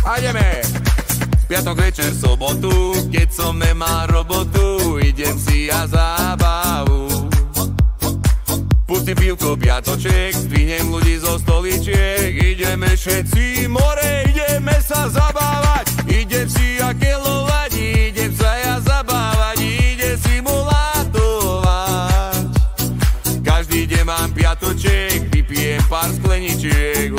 A ideme! Piatok večer, sobotu, keď som nemal robotu, idem si ja zábavu. Pustím pivko, piatoček, zdvihnem ľudí zo stoličiek, ideme všetci more, ideme sa zabávať, idem si ja kelovať, idem sa ja zabávať, idem simulátovať. Každý deň mám piatoček, vypijem pár skleničiek,